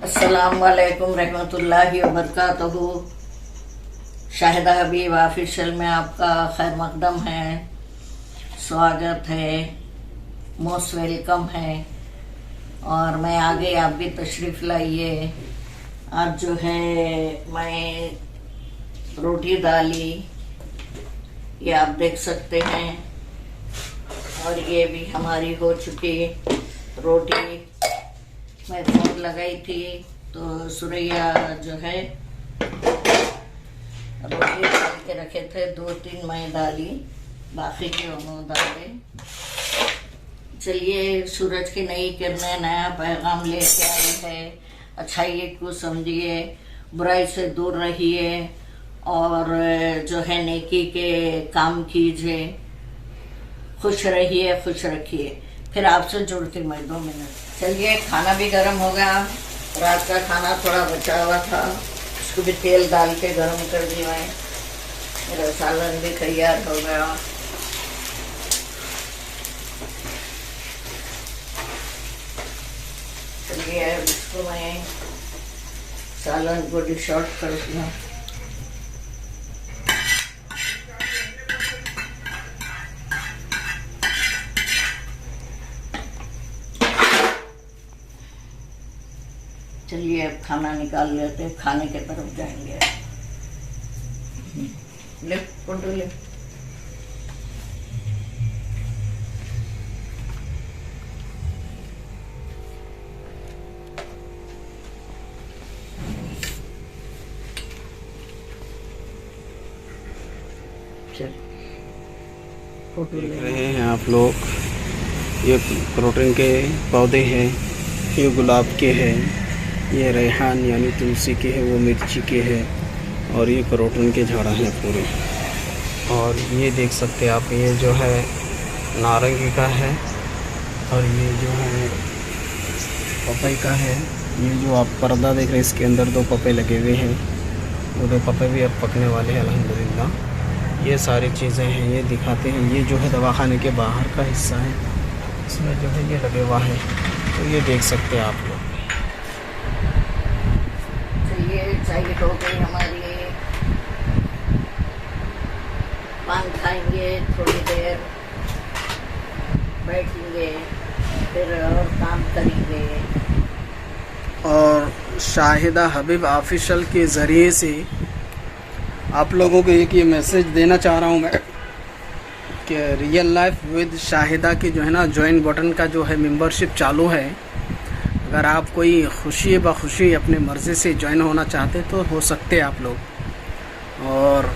अस्सलामुअलैकुम रहमतुल्लाहि व बरकातहू। शाहिदा हबीब ऑफिशियल में आपका खैर मकदम है, स्वागत है, मोस्ट वेलकम है। और मैं आ गई, आप भी तशरीफ़ लाइए। आज जो है मैं रोटी डाली, ये आप देख सकते हैं। और ये भी हमारी हो चुकी रोटी। मैं फोन लगाई थी तो सुरैया जो है रोटी डाल के रखे थे, 2-3 मैं डाली, बाकी के उन्होंने डाले। चलिए, सूरज की नई किरणें नया पैगाम लेके आई है। अच्छाई को समझिए, बुराई से दूर रहिए और जो है नेकी के काम कीजिए। खुश रहिए, खुश रखिए। फिर आपसे जुड़ती मैं 2 मिनट। चलिए, खाना भी गर्म हो गया। रात का खाना थोड़ा बचा हुआ था, उसको भी तेल डाल के गर्म कर दिया है। मेरा सालन भी तैयार हो गया। चलिए, अब इसको मैं सालन को डिश आउट कर दिया। चलिए, अब खाना निकाल लेते, खाने के तरफ जाएंगे। ले फोटो ले। चल फोटो देख रहे हैं आप लोग, ये प्रोटीन के पौधे हैं, ये गुलाब के हैं, ये रेहान यानी तुलसी के है, वो मिर्ची के है, और ये करोटन के झाड़ा हैं पूरे। और ये देख सकते हैं आप, ये जो है नारंगी का है, और ये जो है पपई का है। ये जो आप पर्दा देख रहे हैं, इसके अंदर 2 पपई लगे हुए हैं। वो 2 पपई भी अब पकने वाले हैं अल्हम्दुलिल्लाह। ये सारी चीज़ें हैं, ये दिखाते हैं। ये जो है दवाखाने के बाहर का हिस्सा है, इसमें जो है ये लगे हुआ है, तो ये देख सकते हैं आप लोग। चाय हो गई हमारी, पान खाएंगे, थोड़ी देर बैठेंगे, फिर और काम करेंगे। और शाहिदा हबीब ऑफिशियल के ज़रिए से आप लोगों को एक ये मैसेज देना चाह रहा हूँ मैं कि रियल लाइफ विद शाहिदा की जो है ना ज्वाइन बटन का जो है मेंबरशिप चालू है। अगर आप कोई खुशी बखुशी अपने मर्ज़ी से ज्वाइन होना चाहते तो हो सकते हैं आप लोग। और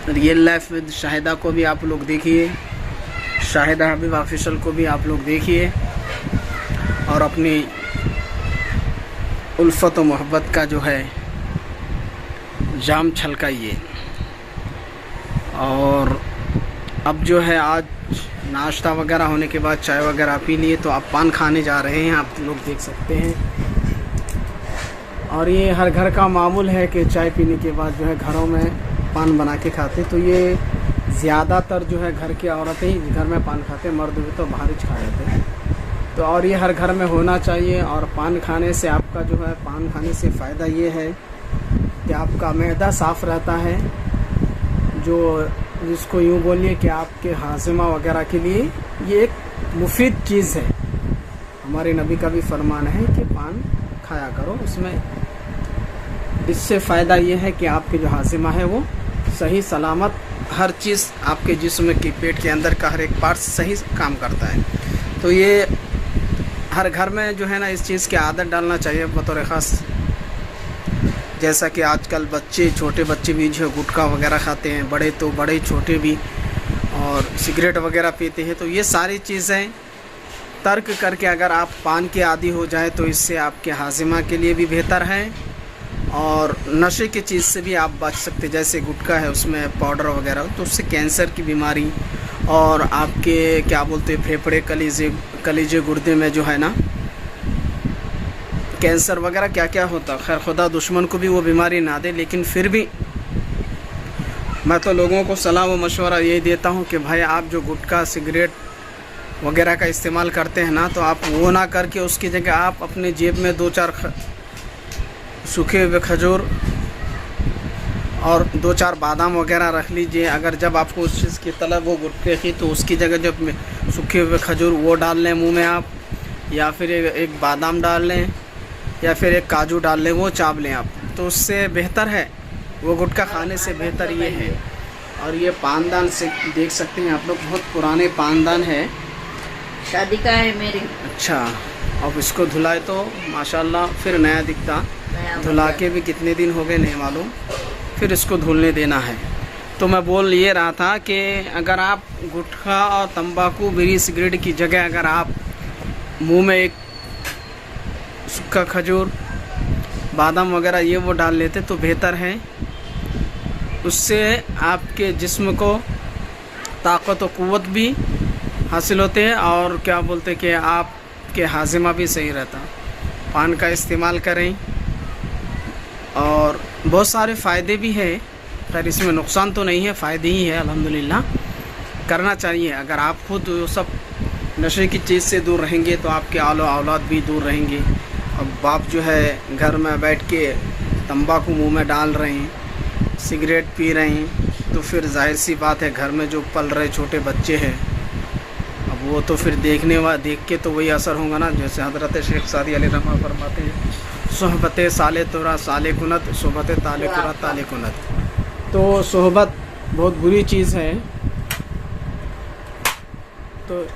रियल लाइफ विद शाहिदा को भी आप लोग देखिए, शाहिदा हबीब ऑफिशियल को भी आप लोग देखिए, और अपनी उल्फत व मोहब्बत का जो है जाम छलकाइए। और अब जो है आज नाश्ता वगैरह होने के बाद चाय वगैरह पी लिए, तो आप पान खाने जा रहे हैं, आप लोग देख सकते हैं। और ये हर घर का मामूल है कि चाय पीने के बाद जो है घरों में पान बना के खाते। तो ये ज़्यादातर जो है घर की औरतें ही घर में पान खाते, मर्द भी तो बाहर ही खा जाते हैं। तो और ये हर घर में होना चाहिए। और पान खाने से आपका जो है, पान खाने से फ़ायदा ये है कि आपका मैदा साफ़ रहता है, जो जिसको यूँ बोलिए कि आपके हाजिमा वगैरह के लिए ये एक मुफीद चीज़ है। हमारे नबी का भी फरमान है कि पान खाया करो, उसमें इससे फ़ायदा ये है कि आपके जो हाजिमा है वो सही सलामत, हर चीज़ आपके जिस्म के पेट के अंदर का हर एक पार्ट सही काम करता है। तो ये हर घर में जो है ना इस चीज़ की आदत डालना चाहिए बतौर ख़ास। जैसा कि आजकल बच्चे, छोटे बच्चे भी जो गुटखा वगैरह खाते हैं, बड़े तो बड़े छोटे भी, और सिगरेट वगैरह पीते हैं। तो ये सारी चीज़ें तर्क करके अगर आप पान के आदी हो जाए तो इससे आपके हाजिमा के लिए भी बेहतर है, और नशे की चीज़ से भी आप बच सकते। जैसे गुटखा है, उसमें पाउडर वगैरह, तो उससे कैंसर की बीमारी और आपके क्या बोलते हैं फेफड़े, कलीजे गुर्दे में जो है ना कैंसर वगैरह क्या क्या होता। खैर खुदा दुश्मन को भी वो बीमारी ना दे, लेकिन फिर भी मैं तो लोगों को सलाह व मशवरा यही देता हूँ कि भाई आप जो गुटखा, सिगरेट वगैरह का इस्तेमाल करते हैं ना, तो आप वो ना करके उसकी जगह आप अपने जेब में 2-4 सूखे हुए खजूर और 2-4 बादाम वगैरह रख लीजिए। अगर जब आपको उस चीज़ की तलब हो गुटखे की, तो उसकी जगह जब सूखे हुए खजूर वो डाल लें मुंह में आप, या फिर एक बादाम डाल लें, या फिर एक काजू डाल लें, वो चाप लें आप, तो उससे बेहतर है। वो गुटखा खाने से बेहतर ये है। और ये पानदान से देख सकते हैं आप लोग, बहुत पुराने पानदान है, शादी का है मेरी। अच्छा, अब इसको धुलाए तो माशाल्लाह फिर नया दिखता। धुला के भी कितने दिन हो गए नहीं मालूम, फिर इसको धुलने देना है। तो मैं बोल ये रहा था कि अगर आप गुटखा और तंबाकू बीड़ी सिगरेट की जगह अगर आप मुंह में एक सूखा खजूर बादाम वगैरह ये वो डाल लेते तो बेहतर है। उससे आपके जिस्म को ताकत और क़ुव्वत भी हासिल होते हैं, और क्या बोलते कि आपके हाजिमा भी सही रहता। पान का इस्तेमाल करें, और बहुत सारे फ़ायदे भी हैं, पर इसमें नुकसान तो नहीं है, फ़ायदे ही है। अल्हम्दुलिल्लाह करना चाहिए। अगर आप खुद वो सब नशे की चीज़ से दूर रहेंगे तो आपके आलो औलाद भी दूर रहेंगे। अब आप जो है घर में बैठ के तंबाकू मुंह में डाल रहे हैं, सिगरेट पी रहे हैं, तो फिर जाहिर सी बात है घर में जो पल रहे छोटे बच्चे हैं, अब वो तो फिर देख के तो वही असर होगा ना। जैसे हज़रत शेख सादी अली रहमा फरमाते हैं, सोहबत साले तोरा साले कुनत, सोहबत ताले तोरा ताले कुनत। तो सोहबत बहुत बुरी चीज़ है। तो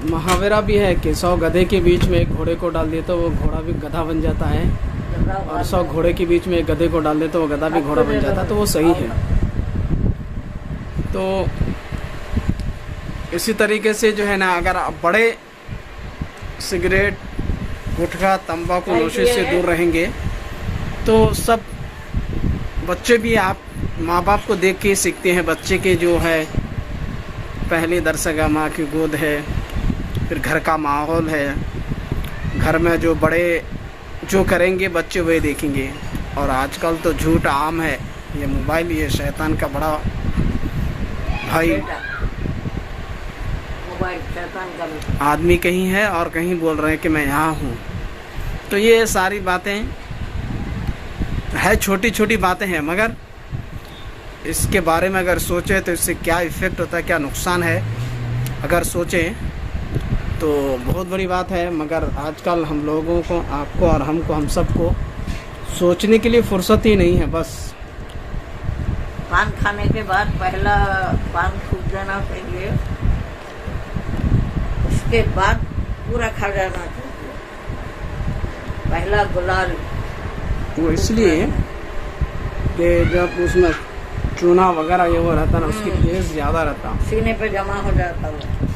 मुहावरा भी है कि 100 गधे के बीच में एक घोड़े को डाल दिए तो वो घोड़ा भी गधा बन जाता है, और 100 घोड़े के बीच में एक गधे को डाल दे तो वो गधा भी घोड़ा बन जाता है। तो वो सही है। तो इसी तरीके से जो है ना, अगर आप बड़े सिगरेट गुटखा तंबाकू नशे से दूर रहेंगे तो सब बच्चे भी आप माँ बाप को देख के सीखते हैं। बच्चे के जो है पहली दरसगा माँ की गोद है, फिर घर का माहौल है, घर में जो बड़े जो करेंगे बच्चे वही देखेंगे। और आजकल तो झूठ आम है, ये मोबाइल ये शैतान का बड़ा भाई। मोबाइल शैतान का आदमी कहीं है और कहीं बोल रहे हैं कि मैं यहाँ हूँ। तो ये सारी बातें है, छोटी छोटी बातें हैं, मगर इसके बारे में अगर सोचें तो इससे क्या इफ़ेक्ट होता है, क्या नुकसान है, अगर सोचें तो बहुत बड़ी बात है। मगर आजकल हम लोगों को, आपको और हमको, हम सबको सोचने के लिए फुर्सत ही नहीं है। बस पान खाने के बाद पहला पान थूक देना चाहिए, उसके बाद पूरा खा जाना चाहिए। पहला गुलाल वो इसलिए कि जब उसमें चूना वगैरह ये वो रहता ना, उसकी टेस्ट ज़्यादा रहता, सीने पे जमा हो जाता है।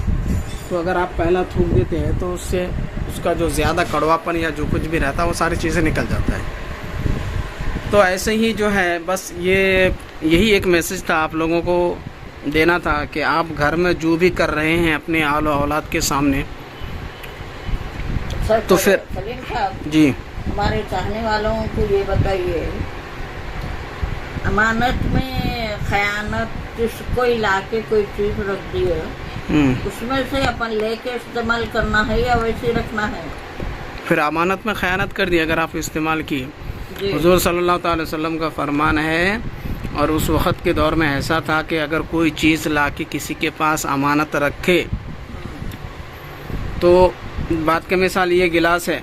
तो अगर आप पहला थूक देते हैं तो उससे उसका जो ज़्यादा कड़वापन या जो कुछ भी रहता है वो सारी चीज़ें निकल जाता है। तो ऐसे ही जो है बस यही एक मैसेज था आप लोगों को देना था कि आप घर में जो भी कर रहे हैं अपने आलो औलाद के सामने, तो फिर सलीम साहब जी हमारे चाहने वालों को ये बताइए, अमानत में खयानत कोई लाके कोई चीज रख दी है, उसमें से अपन लेके इस्तेमाल करना है या वैसे रखना है? फिर अमानत में खयानत कर दी अगर आप इस्तेमाल की। हुजूर सल्लल्लाहु अलैहि वसल्लम का फरमान है, और उस वक़्त के दौर में ऐसा था कि अगर कोई चीज़ लाके किसी के पास अमानत रखे, तो बात की मिसाल ये गिलास है,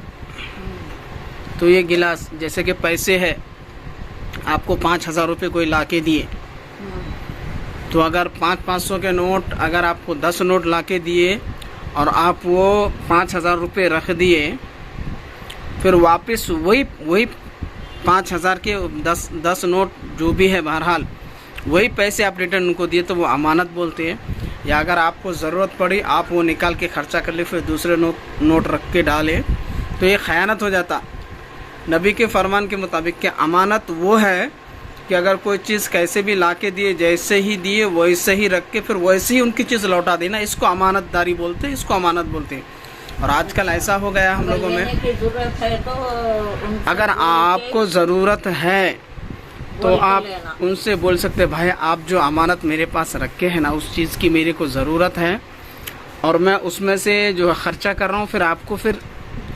तो ये गिलास जैसे कि पैसे है, आपको 5,000 रुपये कोई लाके दिए, तो अगर 500 के नोट अगर आपको 10 नोट लाके दिए और आप वो 5,000 रुपये रख दिए, फिर वापस वही 5,000 के 10 नोट जो भी है बहरहाल वही पैसे आप रिटर्न उनको दिए, तो वो अमानत बोलते हैं। या अगर आपको ज़रूरत पड़ी आप वो निकाल के ख़र्चा कर ले, फिर दूसरे नोट रख के डालें, तो ये ख़यानत हो जाता। नबी के फरमान के मुताबिक कि अमानत वो है कि अगर कोई चीज़ कैसे भी ला के दिए, जैसे ही दिए वैसे ही रख के फिर वैसे ही उनकी चीज़ लौटा देना, इसको अमानतदारी बोलते हैं, इसको अमानत बोलते हैं। और आजकल ऐसा हो गया हम लोगों में, तो अगर आपको ज़रूरत है तो आप उनसे बोल सकते भाई आप जो अमानत मेरे पास रखे हैं ना, उस चीज़ की मेरे को ज़रूरत है और मैं उसमें से जो खर्चा कर रहा हूँ, फिर आपको फिर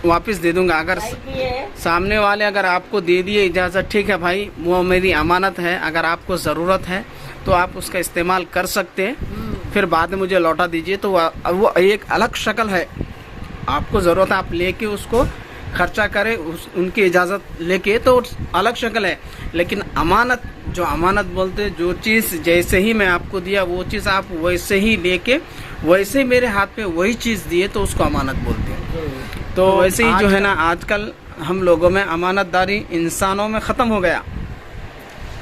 वापस दे दूंगा। अगर चाय पिए। सामने वाले अगर आपको दे दिए इजाज़त, ठीक है भाई, वो मेरी अमानत है, अगर आपको ज़रूरत है तो आप उसका इस्तेमाल कर सकते हैं, फिर बाद में मुझे लौटा दीजिए। तो वो एक अलग शक्ल है, आपको ज़रूरत है आप लेके उसको खर्चा करें, उनकी इजाज़त लेके, तो अलग शक्ल है। लेकिन अमानत, जो अमानत बोलते, जो चीज़ जैसे ही मैं आपको दिया वो चीज़ आप वैसे ही लेके वैसे ही मेरे हाथ पे वही चीज़ दिए, तो उसको अमानत बोलते हैं। तो वैसे ही जो है ना, आजकल हम लोगों में अमानतदारी इंसानों में ख़त्म हो गया।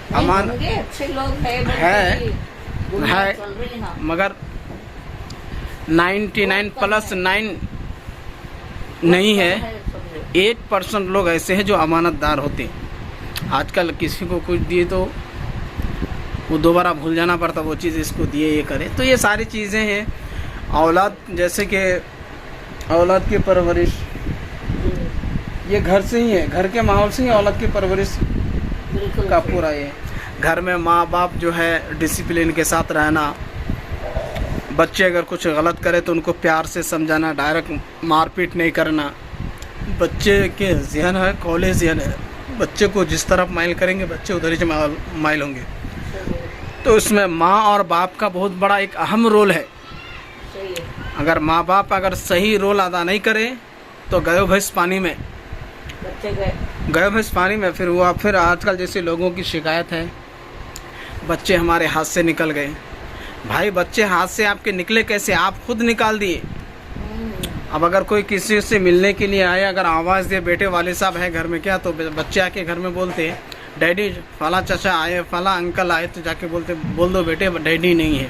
अच्छे लोग है मगर 99+9 नहीं है, 1% लोग ऐसे हैं जो अमानतदार होते हैं। आजकल किसी को कुछ दिए तो वो दोबारा भूल जाना पड़ता, वो चीज़ इसको दिए, ये करे। तो ये सारी चीज़ें हैं। औलाद, जैसे कि औलाद की परवरिश ये घर से ही है, घर के माहौल से ही औलाद की परवरिश का पूरा ये। घर में माँ बाप जो है डिसिप्लिन के साथ रहना, बच्चे अगर कुछ गलत करे तो उनको प्यार से समझाना, डायरेक्ट मारपीट नहीं करना। बच्चे के ज़हन है, कॉलेज ज़हन है, बच्चे को जिस तरफ माइल करेंगे बच्चे उधर ही माइल होंगे। तो इसमें माँ और बाप का बहुत बड़ा एक अहम रोल है। अगर माँ बाप अगर सही रोल अदा नहीं करे तो गयो भैंस पानी में, बच्चे गए भैंस पानी में। फिर आजकल जैसे लोगों की शिकायत है, बच्चे हमारे हाथ से निकल गए। भाई बच्चे हाथ से आपके निकले कैसे? आप खुद निकाल दिए। अब अगर कोई किसी से मिलने के लिए आए, अगर आवाज़ दे बेटे वाले साहब है घर में क्या, तो बच्चे आके घर में बोलते हैं डैडी फला चाचा आए, फला अंकल आए, तो जाके बोल दो बेटे डैडी नहीं है।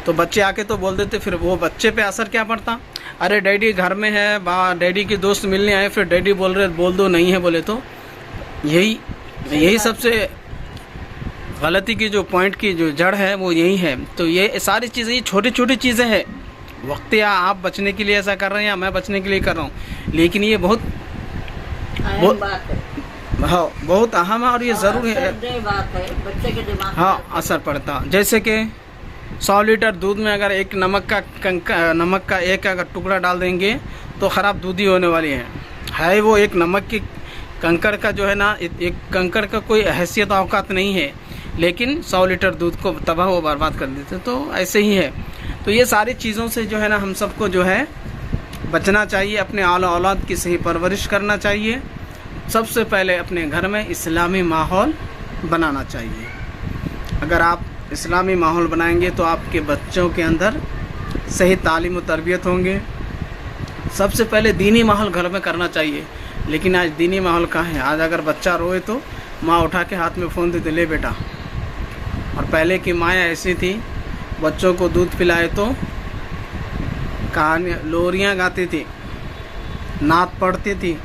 तो बच्चे आके तो बोल देते, फिर वो बच्चे पे असर क्या पड़ता? अरे डैडी घर में है, डैडी के दोस्त मिलने आए, फिर डैडी बोल रहे बोल दो नहीं है बोले। तो यही सबसे गलती की जो पॉइंट की जो जड़ है वो यही है। तो ये सारी चीज़ें, ये छोटी छोटी चीज़ें हैं। वक्त या आप बचने के लिए ऐसा कर रहे हैं या मैं बचने के लिए कर रहा हूँ, लेकिन ये बहुत बात है। हाँ, बहुत अहम है और ये ज़रूरी है। बात है, बच्चे के दिमाग हाँ, असर पड़ता। जैसे कि 100 लीटर दूध में अगर एक नमक का एक अगर टुकड़ा डाल देंगे तो ख़राब दूध ही होने वाली है। वो एक नमक की कंकड़ का जो है ना, एक कंकड़ का कोई हैसियत औकात नहीं है, लेकिन 100 लीटर दूध को तबाह व बर्बाद कर देते। तो ऐसे ही है। तो ये सारी चीज़ों से जो है ना हम सबको जो है बचना चाहिए, अपने औलाद की सही परवरिश करना चाहिए। सबसे पहले अपने घर में इस्लामी माहौल बनाना चाहिए। अगर आप इस्लामी माहौल बनाएंगे तो आपके बच्चों के अंदर सही तालीम और तरबियत होंगे। सबसे पहले दीनी माहौल घर में करना चाहिए, लेकिन आज दीनी माहौल कहाँ है? आज अगर बच्चा रोए तो माँ उठा के हाथ में फ़ोन देते, ले बेटा। और पहले की माएँ ऐसी थी, बच्चों को दूध पिलाए तो कहानियाँ लोरियाँ गाती थी, नात पढ़ती थी,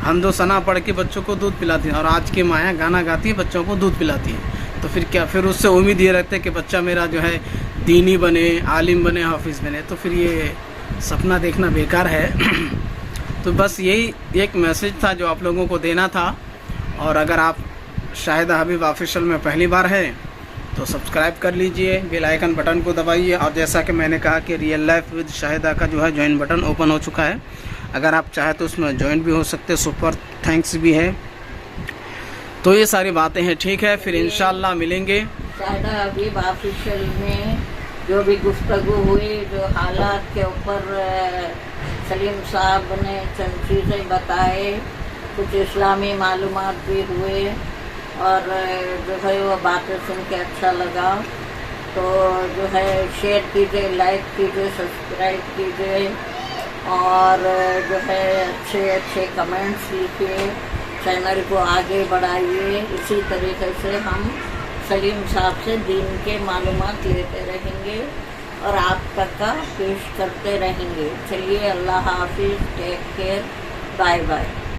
हमदो सना पढ़ के बच्चों को दूध पिलाती है। और आज की माया गाना गाती है, बच्चों को दूध पिलाती है। तो फिर क्या, फिर उससे उम्मीद ये रखते हैं कि बच्चा मेरा जो है दीनी बने, आलिम बने, हाफिज़ बने। तो फिर ये सपना देखना बेकार है। तो बस यही एक मैसेज था जो आप लोगों को देना था। और अगर आप शाहिदा हबीब ऑफिशियल में पहली बार है तो सब्सक्राइब कर लीजिए, बेल आइकन बटन को दबाइए। और जैसा कि मैंने कहा कि रियल लाइफ विद शाहिदा का जो है ज्वाइन बटन ओपन हो चुका है, अगर आप चाहे तो उसमें ज्वाइन भी हो सकते हैं, सुपर थैंक्स भी है। तो ये सारी बातें हैं, ठीक है। फिर इंशाल्लाह मिलेंगे। शाहिदा हबीब ऑफिशियल में जो भी गुफ्तगू हुई, जो हालात के ऊपर सलीम साहब ने चंद चीज़ें बताए, कुछ इस्लामी मालूमात भी हुए, और जो है वो बातें सुन के अच्छा लगा। तो जो है शेयर कीजिए, लाइक कीजिए, सब्सक्राइब कीजिए, और जो है अच्छे अच्छे कमेंट्स लिखिए, चैनल को आगे बढ़ाइए। इसी तरीके से हम सलीम साहब से दीन के मालूमात लेते रहेंगे और आप तक का पेश करते रहेंगे। चलिए, अल्लाह हाफिज़, टेक केयर, बाय बाय।